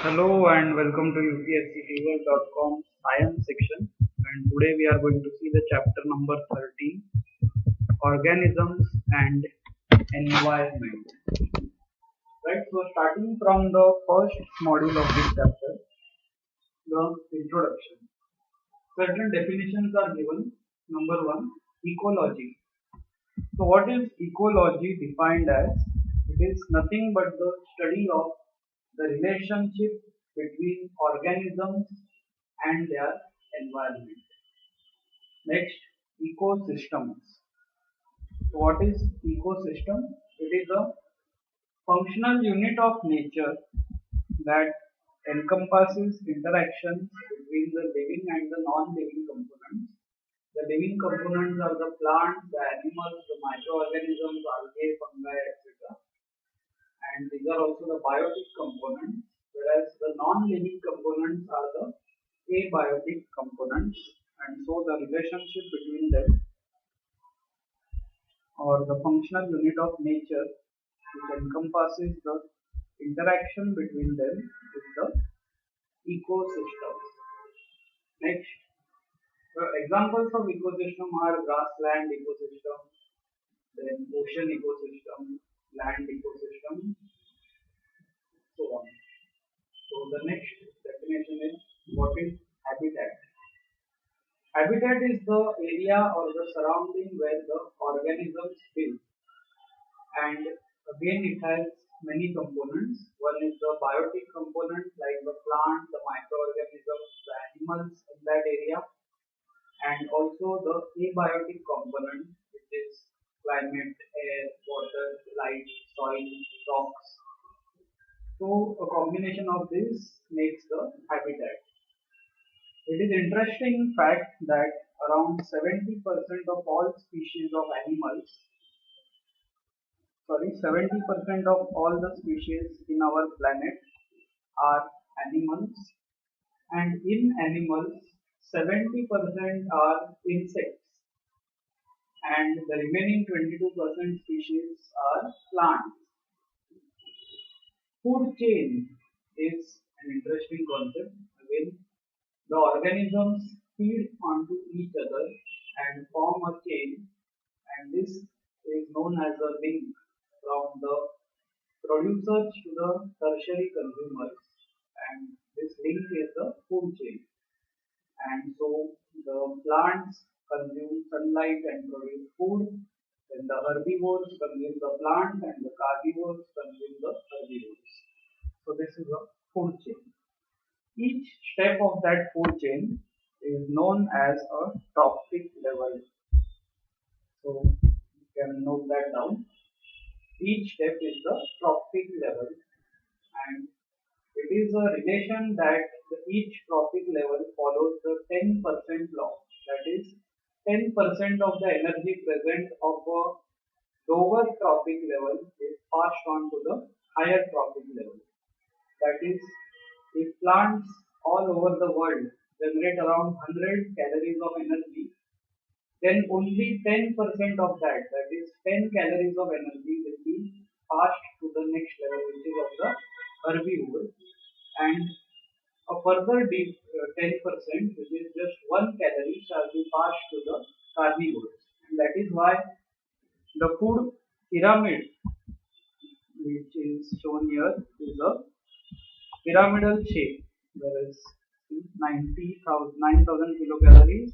Hello and welcome to UPSC science section, and today we are going to see the chapter number 13, organisms and environment. Right, so starting from the first module of this chapter, the introduction. Certain definitions are given. Number one, ecology. So what is ecology defined as? It is nothing but the study of the relationship between organisms and their environment. Next, ecosystems. So what is ecosystem? It is a functional unit of nature that encompasses interactions between the living and the non-living components. The living components are the plants, the animals, the microorganisms, algae, fungi, etc. And these are also the biotic components, whereas the non-living components are the abiotic components, and so the relationship between them, or the functional unit of nature which encompasses the interaction between them, is the ecosystem. Next, the examples of ecosystem are grassland ecosystem, then ocean ecosystem, land ecosystem, so on. So the next definition is, what is habitat? Habitat is the area or the surrounding where the organisms live, and again it has many components. One is the biotic component, like the plant, the microorganisms, the animals in that area, and also the abiotic component, which is climate, air, water, light, soil, rocks. So a combination of this makes the habitat. It is interesting fact that around 70% of all species of animals, 70% of all the species in our planet are animals, and in animals 70% are insects, and the remaining 22% species are plants. Food chain is an interesting concept. Again, the organisms feed onto each other and form a chain, and this is known as a link from the producers to the tertiary consumers, and this link is the food chain. And so the plants consume sunlight and produce food, then the herbivores consume the plant, and the carnivores consume the herbivores. So this is a food chain. Each step of that food chain is known as a trophic level. So you can note that down. Each step is the trophic level, and it is a relation that each trophic level follows the 10% law. That is, 10% of the energy present of a lower trophic level is passed on to the higher trophic level. That is, if plants all over the world generate around 100 calories of energy, then only 10% of that, that is 10 calories of energy, will be passed to the next level, which is of the herbivore, and a further 10%, which is just 1 calorie, shall be passed to the carnivores. And that is why the food pyramid, which is shown here, is a pyramidal shape. There is 9,000 kilocalories,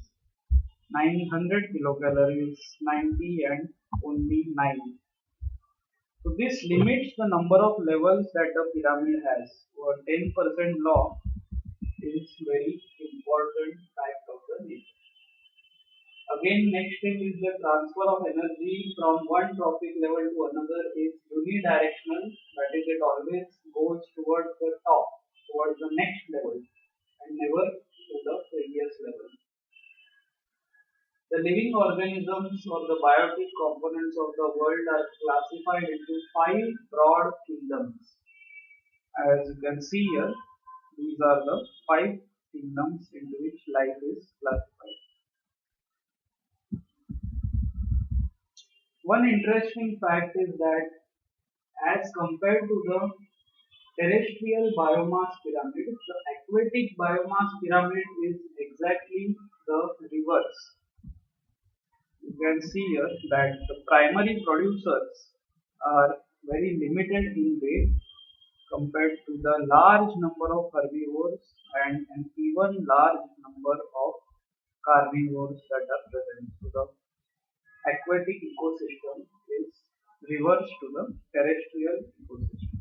900 kilocalories, 90, and only 9. So this limits the number of levels that a pyramid has. So a 10% law is very important fact of the nature. Again, next thing is the transfer of energy from one trophic level to another is unidirectional. That is, it always goes towards the top, towards the next level, and never to the previous level. The living organisms or the biotic components of the world are classified into 5 broad kingdoms. As you can see here, these are the 5 kingdoms into which life is classified. One interesting fact is that as compared to the terrestrial biomass pyramid. The aquatic biomass pyramid is exactly the reverse. You can see here that the primary producers are very limited in weight compared to the large number of herbivores and an even large number of carnivores that are present. So the aquatic ecosystem is reverse to the terrestrial ecosystem.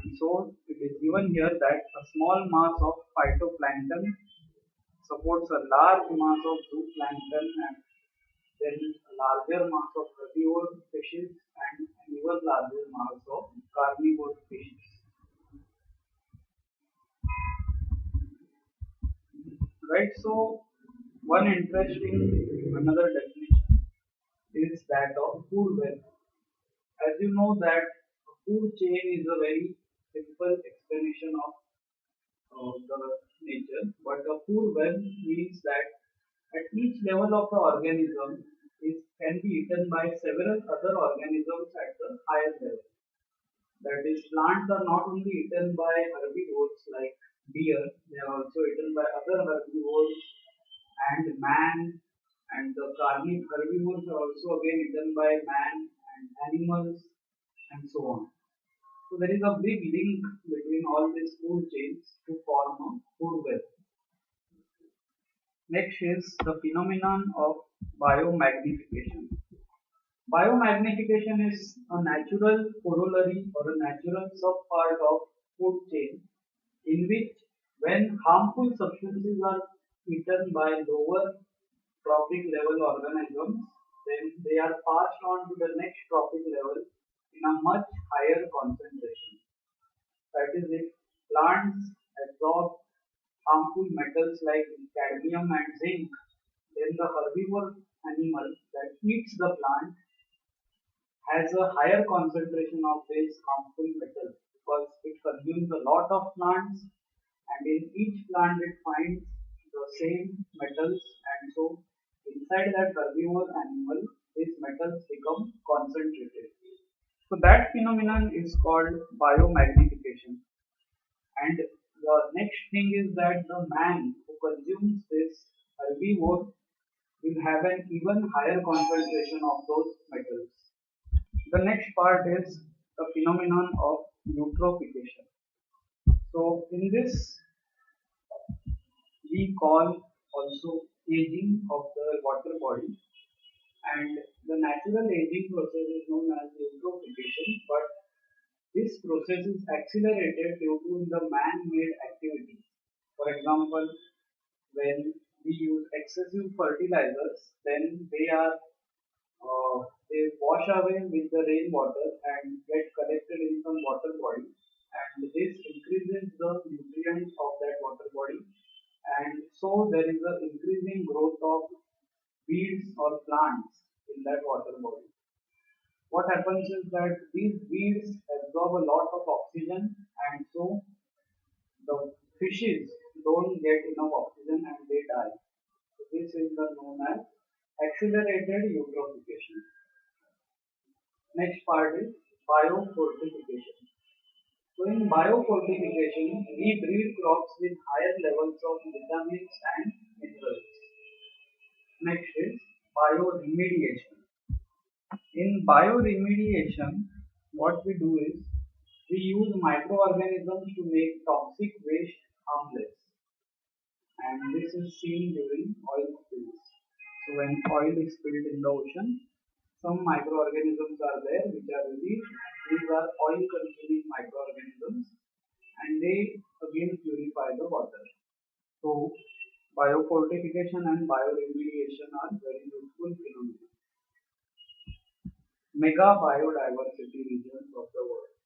And so it is given here that a small mass of phytoplankton supports a large mass of zooplankton and then a larger mass of herbivore species and an even larger mass of carnivore species. Right, so one interesting another definition is that of food web. As you know that a food chain is a very simple explanation of the nature, but a food web means that at each level of the organism can be eaten by several other organisms at the higher level. That is, plants are not only eaten by herbivores like deer, they are also eaten by other herbivores and man, and the herbivores are also again eaten by man and animals and so on. So there is a big link between all these food chains to form a food web. Next is the phenomenon of biomagnification. Biomagnification is a natural corollary or a natural subpart of food chain in which when harmful substances are eaten by lower trophic level organisms, then they are passed on to the next trophic level in a much higher concentration. That is, if plants absorb harmful metals like cadmium and zinc, then the herbivore animal that eats the plant has a higher concentration of these harmful metals because it consumes a lot of plants and in each plant it finds the same metals, and so inside that herbivore animal these metals become concentrated. So that phenomenon is called biomagnification. And the next thing is that the man who consumes this herbivore will have an even higher concentration of those metals. The next part is the phenomenon of eutrophication. So in this we call also aging of the water body, and the natural aging process is known as eutrophication, but this process is accelerated due to the man-made activity. For example, when we use excessive fertilizers, then they wash away with the rainwater and get collected in some water body, and this increases the nutrients of that water body, and so there is an increasing growth of weeds or plants in that water body. What happens is that these weeds absorb a lot of oxygen, and so the fishes don't get enough oxygen and they die. So this is the known as accelerated eutrophication. Next part is biofortification. So in biofortification, we breed crops with higher levels of vitamins and minerals. Next is bioremediation. In bioremediation, what we do is we use microorganisms to make toxic waste harmless, and this is seen during oil spills. So when oil is spilled in the ocean, some microorganisms are there which are released. These are oil consuming microorganisms and they again purify the water. So biofortification and bioremediation are very useful phenomena. Mega biodiversity regions of the world.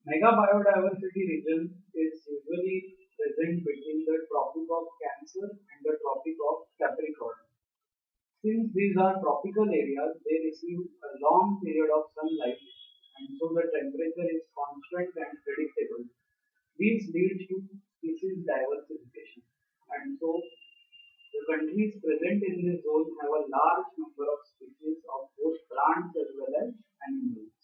Mega biodiversity region is usually present between the Tropic of Cancer and the Tropic of Capricorn. Since these are tropical areas, they receive a long period of sunlight, and so the temperature is constant and predictable. This leads to species diversification, and so the countries present in this zone have a large number of species of both plants as well as animals.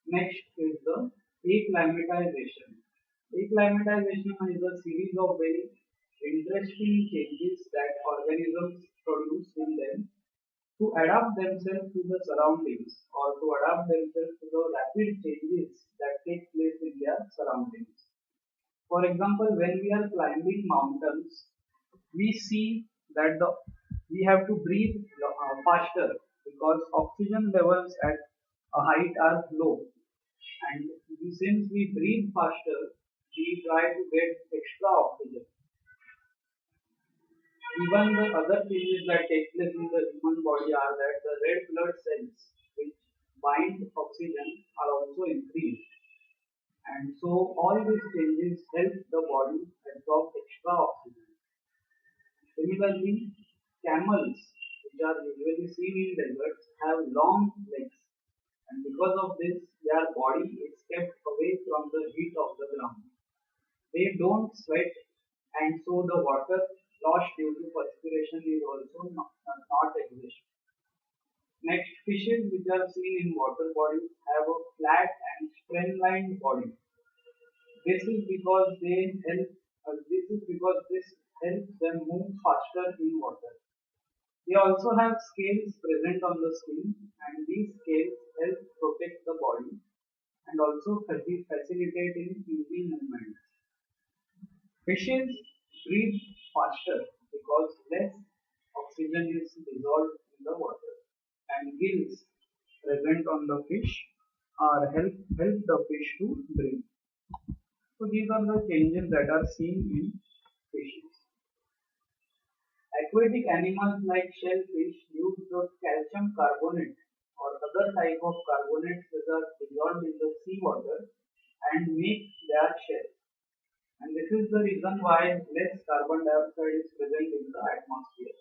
Next is the acclimatization. Acclimatization is a series of very interesting changes that organisms produce in them to adapt themselves to the surroundings or to adapt themselves to the rapid changes that take place in their surroundings. For example, when we are climbing mountains, we see that we have to breathe faster because oxygen levels at a height are low, and since we breathe faster, we try to get extra oxygen. Even the other changes that take place in the human body are that the red blood cells, which bind oxygen, are also increased. And so all these changes help the body absorb extra oxygen. Similarly, camels, which are usually seen in deserts, have long legs, and because of this, their body is kept away from the heat of the ground. They don't sweat, and so the water lost due to perspiration is also not existent. Next, fishes which are seen in water bodies have a flat and streamlined body. This is because this helps them move faster in water. They also have scales present on the skin, and these scales help protect the body and also facilitate in easy movement. Fishes breathe faster because less oxygen is dissolved in the water, and gills present on the fish are help the fish to breathe. So these are the changes that are seen in fishes. Aquatic animals like shellfish use the calcium carbonate or other type of carbonates that are dissolved in the seawater and make their shells. And this is the reason why less carbon dioxide is present in the atmosphere,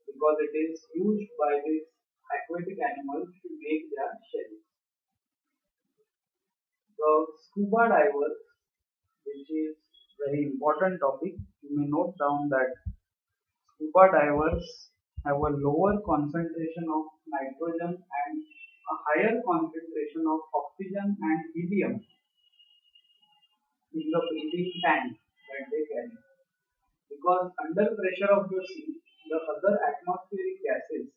because it is used by these aquatic animals to make their shells. The scuba divers, which is very important topic, you may note down that scuba divers have a lower concentration of nitrogen and a higher concentration of oxygen and helium in the breathing tank that they carry. Because under pressure of the sea, the other atmospheric gases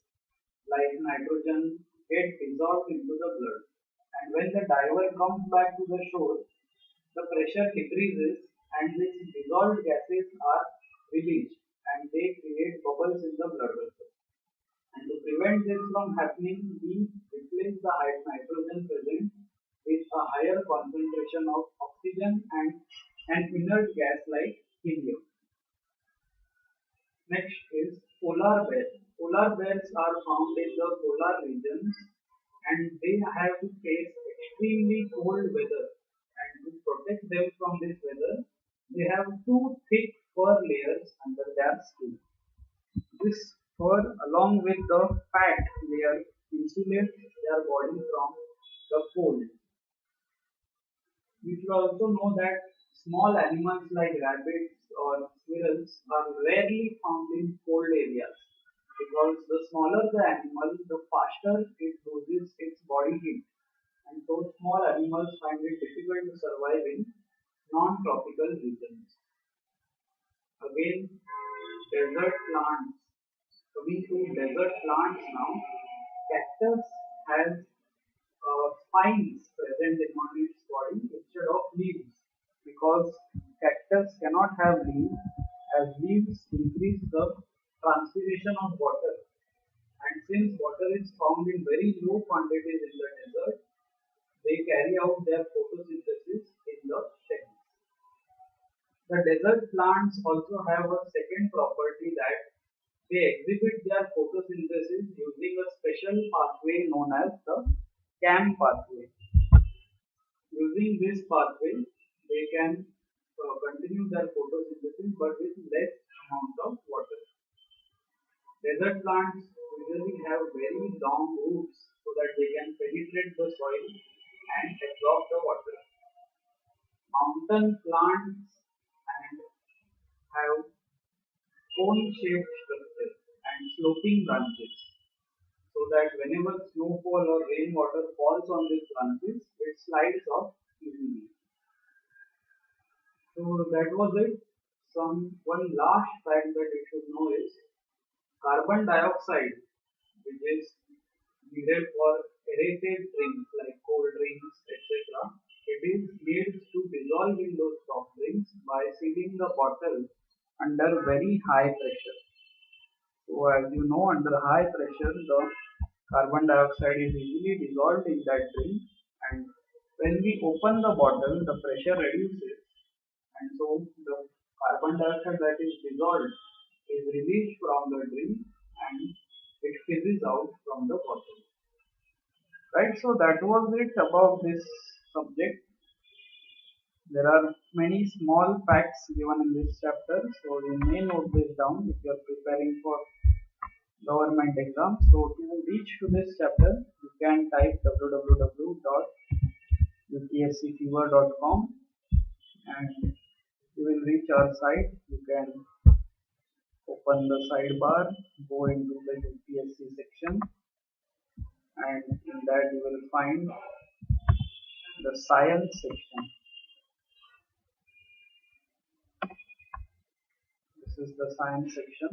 like nitrogen get dissolved into the blood. And when the diver comes back to the shore, the pressure decreases and these dissolved gases are released and they create bubbles in the blood vessel. And to prevent this from happening, we replace the nitrogen present with a higher concentration of oxygen and an inert gas like helium. Next is polar bears. Polar bears are found in the polar regions and they have to face extremely cold weather. And to protect them from this weather, they have two thick fur layers under their skin. This fur, along with the fat layer, insulates their body from the cold. We should also know that small animals like rabbits or squirrels are rarely found in cold areas because the smaller the animal, the faster it loses its body heat, and so small animals find it difficult to survive in non-tropical regions. Again, desert plants. Coming to desert plants now, cactus has spines present on its body instead of leaves because cactus cannot have leaves as leaves increase the transpiration of water, and since water is found in very low quantities in the desert, they carry out their photosynthesis in the stems. The desert plants also have a second property that they exhibit their photosynthesis using a special pathway known as the CAM pathway. Using this pathway, they can continue their photosynthesis but with less amount of water. Desert plants usually have very long roots so that they can penetrate the soil and absorb the water. Mountain plants and have cone-shaped structure and sloping branches. So so that whenever snowfall or rainwater falls on these branches, it slides off easily. So that was it. One last fact that you should know is carbon dioxide, which is needed for aerated drinks like cold drinks, etc. It is made to dissolve in those soft drinks by sealing the bottle under very high pressure. So as you know, under high pressure, the carbon dioxide is easily dissolved in that drink, and when we open the bottle, the pressure reduces, and so the carbon dioxide that is dissolved is released from the drink and it fizzes out from the bottle. Right, so that was it about this subject. There are many small facts given in this chapter, so you may note this down if you are preparing for government exam. So to reach to this chapter, you can type www.upscfever.com and you will reach our site. You can open the sidebar, go into the UPSC section, and in that you will find the science section. This is the science section.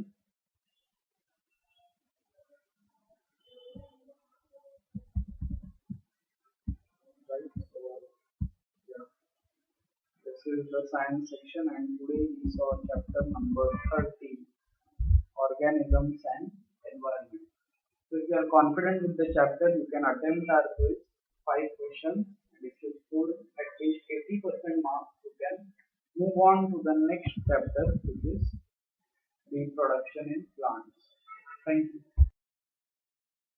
Right, so yeah, this is the science section, and today we saw chapter number 30, organisms and environment. So if you are confident with the chapter, you can attempt our quiz, 5 questions, and if you score at least 80% marks, you can move on to the next chapter, which is reproduction in plants. Thank you.